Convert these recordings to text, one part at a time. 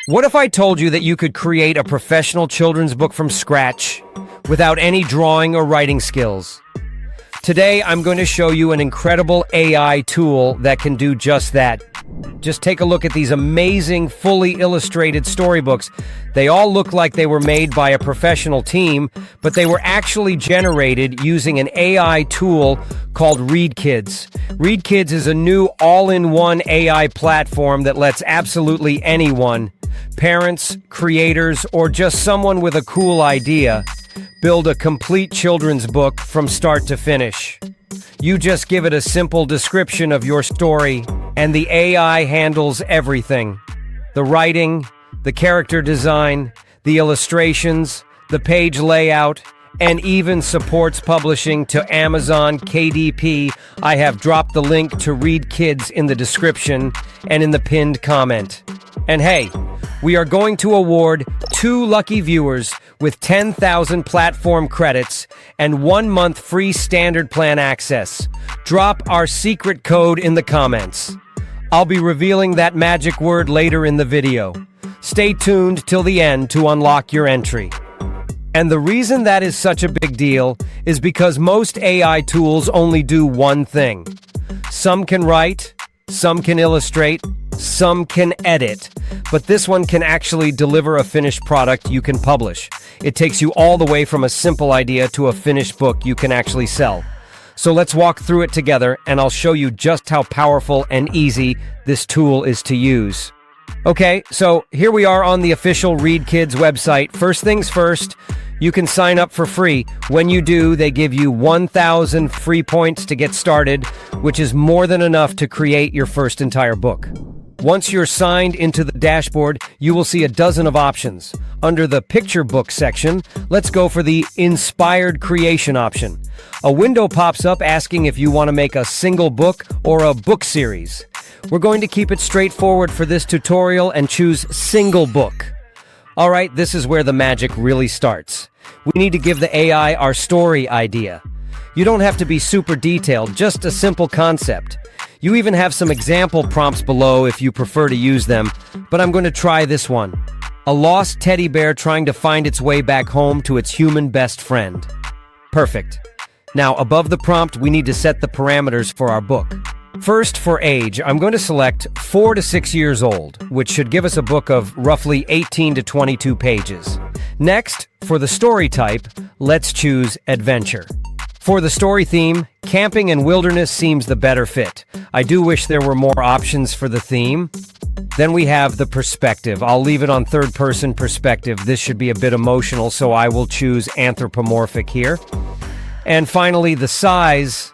What if I told you that you could create a professional children's book from scratch without any drawing or writing skills? Today, I'm going to show you an incredible AI tool that can do just that. Just take a look at these amazing, fully illustrated storybooks. They all look like they were made by a professional team, but they were actually generated using an AI tool called ReadKidz. ReadKidz is a new all-in-one AI platform that lets absolutely anyone, parents, creators, or just someone with a cool idea, build a complete children's book from start to finish. You just give it a simple description of your story, and the AI handles everything. The writing, the character design, the illustrations, the page layout, and even supports publishing to Amazon KDP. I have dropped the link to ReadKidz in the description and in the pinned comment. And hey, we are going to award 2 lucky viewers with 10,000 platform credits and 1 month free standard plan access. Drop our secret code in the comments. I'll be revealing that magic word later in the video. Stay tuned till the end to unlock your entry. And the reason that is such a big deal is because most AI tools only do one thing. Some can write, some can illustrate, some can edit, but this one can actually deliver a finished product you can publish. It takes you all the way from a simple idea to a finished book you can actually sell. So let's walk through it together, and I'll show you just how powerful and easy this tool is to use. Okay, so here we are on the official ReadKidz website. First things first, you can sign up for free. When you do, they give you 1,000 free points to get started, which is more than enough to create your first entire book. Once you're signed into the dashboard, you will see a dozen of options. Under the picture book section, let's go for the inspired creation option. A window pops up asking if you want to make a single book or a book series. We're going to keep it straightforward for this tutorial and choose single book. All right, this is where the magic really starts. We need to give the AI our story idea. You don't have to be super detailed, just a simple concept. You even have some example prompts below if you prefer to use them, but I'm going to try this one. A lost teddy bear trying to find its way back home to its human best friend. Perfect. Now, above the prompt, we need to set the parameters for our book. First, for age, I'm going to select 4 to 6 years old, which should give us a book of roughly 18 to 22 pages. Next, for the story type, let's choose adventure. For the story theme, camping and wilderness seems the better fit. I do wish there were more options for the theme. Then we have the perspective. I'll leave it on third-person perspective. This should be a bit emotional, so I will choose anthropomorphic here. And finally, the size.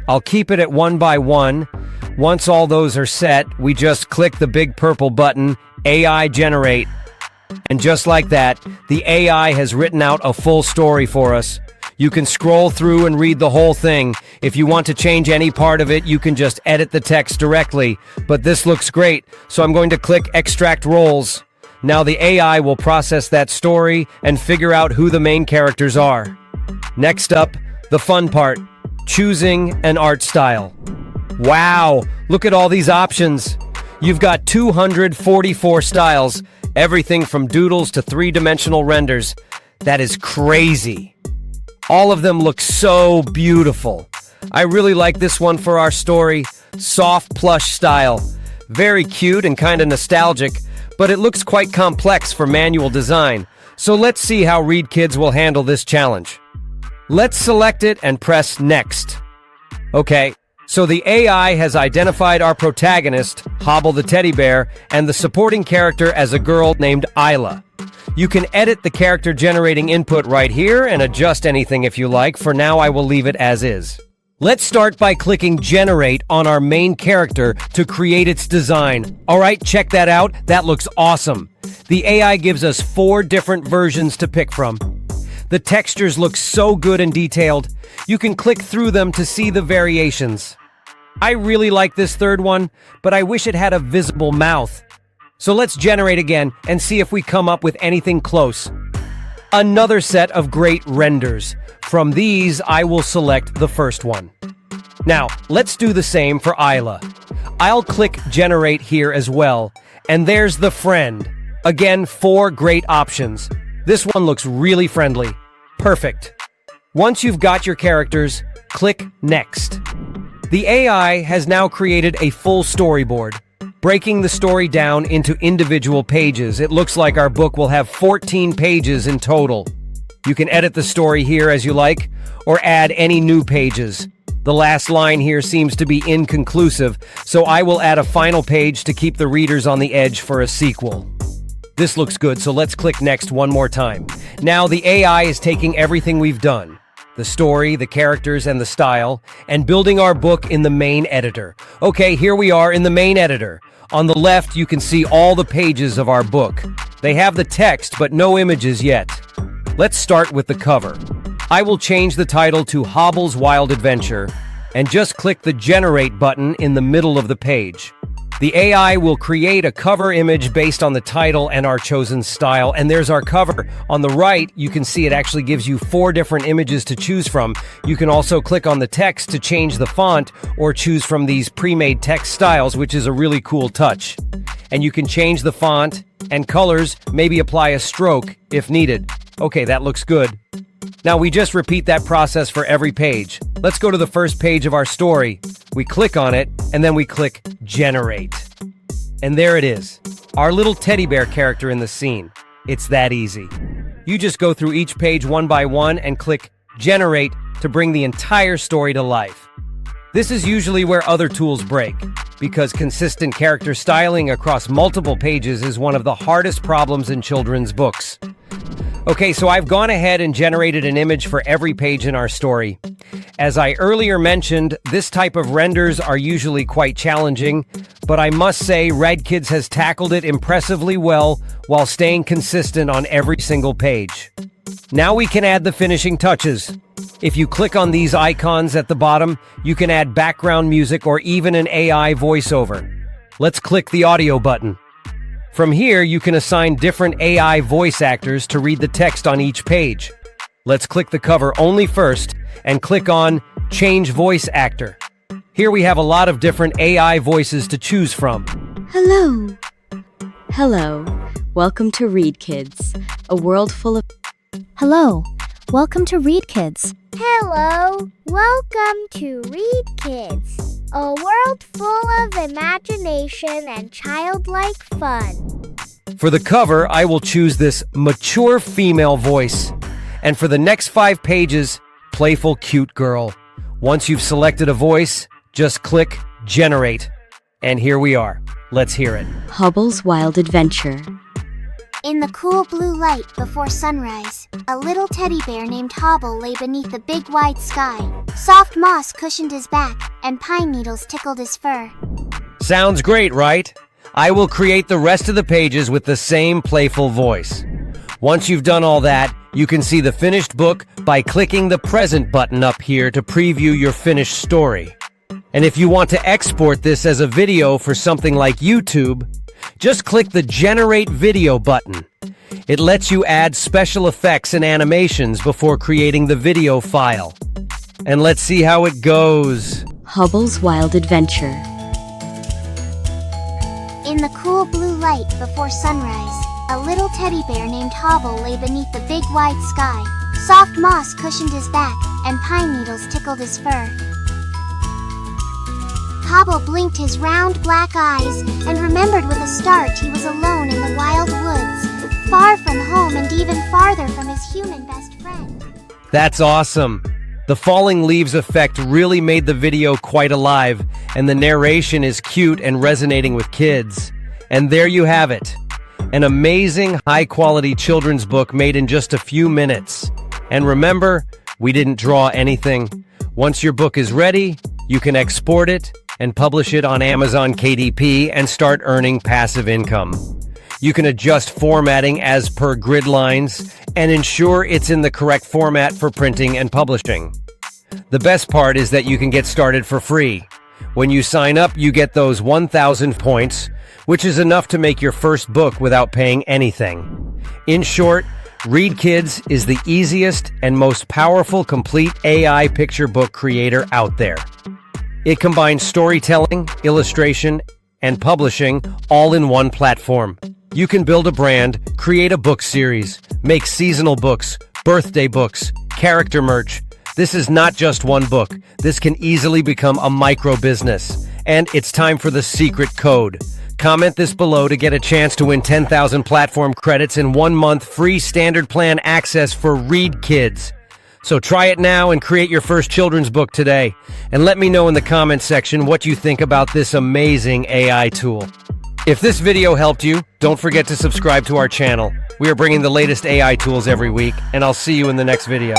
I'll keep it at 1 by 1. Once all those are set, we just click the big purple button, AI Generate. And just like that, the AI has written out a full story for us. You can scroll through and read the whole thing. If you want to change any part of it, you can just edit the text directly. But this looks great, so I'm going to click Extract Roles. Now the AI will process that story and figure out who the main characters are. Next up, the fun part, choosing an art style. Wow, look at all these options. You've got 244 styles, everything from doodles to 3-dimensional renders. That is crazy. All of them look so beautiful. I really like this one for our story. Soft plush style. Very cute and kind of nostalgic, but it looks quite complex for manual design. So let's see how ReadKidz will handle this challenge. Let's select it and press Next. Okay, so the AI has identified our protagonist, Hobble the teddy bear, and the supporting character as a girl named Isla. You can edit the character generating input right here and adjust anything if you like. For now, I will leave it as is. Let's start by clicking Generate on our main character to create its design. All right, check that out. That looks awesome. The AI gives us 4 different versions to pick from. The textures look so good and detailed. You can click through them to see the variations. I really like this third one, but I wish it had a visible mouth. So let's generate again and see if we come up with anything close. Another set of great renders. From these, I will select the first one. Now, let's do the same for Isla. I'll click Generate here as well, and there's the friend. Again, 4 great options. This one looks really friendly. Perfect. Once you've got your characters, click Next. The AI has now created a full storyboard, breaking the story down into individual pages. It looks like our book will have 14 pages in total. You can edit the story here as you like, or add any new pages. The last line here seems to be inconclusive, so I will add a final page to keep the readers on the edge for a sequel. This looks good, so let's click Next one more time. Now the AI is taking everything we've done, the story, the characters, and the style, and building our book in the main editor. Okay, here we are in the main editor. On the left, you can see all the pages of our book. They have the text, but no images yet. Let's start with the cover. I will change the title to Hobble's Wild Adventure, and just click the Generate button in the middle of the page. The AI will create a cover image based on the title and our chosen style, and there's our cover. On the right, you can see it actually gives you 4 different images to choose from. You can also click on the text to change the font or choose from these pre-made text styles, which is a really cool touch. And you can change the font and colors, maybe apply a stroke if needed. Okay, that looks good. Now we just repeat that process for every page. Let's go to the first page of our story. We click on it, and then we click Generate. And there it is, our little teddy bear character in the scene. It's that easy. You just go through each page one by one and click Generate to bring the entire story to life. This is usually where other tools break, because consistent character styling across multiple pages is one of the hardest problems in children's books. Okay, so I've gone ahead and generated an image for every page in our story. As I earlier mentioned, this type of renders are usually quite challenging, but I must say ReadKidz has tackled it impressively well while staying consistent on every single page. Now we can add the finishing touches. If you click on these icons at the bottom, you can add background music or even an AI voiceover. Let's click the audio button. From here, you can assign different AI voice actors to read the text on each page. Let's click the cover only first and click on Change Voice Actor. Here we have a lot of different AI voices to choose from. Hello. Hello. Welcome to ReadKidz, a world full of... Hello. Welcome to ReadKidz. Hello, welcome to ReadKidz, a world full of imagination and childlike fun. For the cover, I will choose this mature female voice. And for the next 5 pages, playful cute girl. Once you've selected a voice, just click Generate. And here we are. Let's hear it. Hobble's Wild Adventure. In the cool blue light before sunrise, a little teddy bear named Hobble lay beneath the big wide sky. Soft moss cushioned his back, and pine needles tickled his fur. Sounds great, right? I will create the rest of the pages with the same playful voice. Once you've done all that, you can see the finished book by clicking the Present button up here to preview your finished story. And if you want to export this as a video for something like YouTube, just click the Generate Video button. It lets you add special effects and animations before creating the video file. And let's see how it goes. Hobble's Wild Adventure. In the cool blue light before sunrise, a little teddy bear named Hobble lay beneath the big wide sky. Soft moss cushioned his back, and pine needles tickled his fur. Hobble blinked his round black eyes and remembered with a start he was alone in the wild woods, far from home and even farther from his human best friend. That's awesome. The falling leaves effect really made the video quite alive, and the narration is cute and resonating with kids. And there you have it. An amazing, high-quality children's book made in just a few minutes. And remember, we didn't draw anything. Once your book is ready, you can export it and publish it on Amazon KDP and start earning passive income. You can adjust formatting as per grid lines and ensure it's in the correct format for printing and publishing. The best part is that you can get started for free. When you sign up, you get those 1,000 points, which is enough to make your first book without paying anything. In short, ReadKidz is the easiest and most powerful complete AI picture book creator out there. It combines storytelling, illustration, and publishing all in one platform. You can build a brand, create a book series, make seasonal books, birthday books, character merch. This is not just one book. This can easily become a micro business. And it's time for the secret code. Comment this below to get a chance to win 10,000 platform credits and 1 month free standard plan access for ReadKidz. So try it now and create your first children's book today. And let me know in the comments section what you think about this amazing AI tool. If this video helped you, don't forget to subscribe to our channel. We are bringing the latest AI tools every week, and I'll see you in the next video.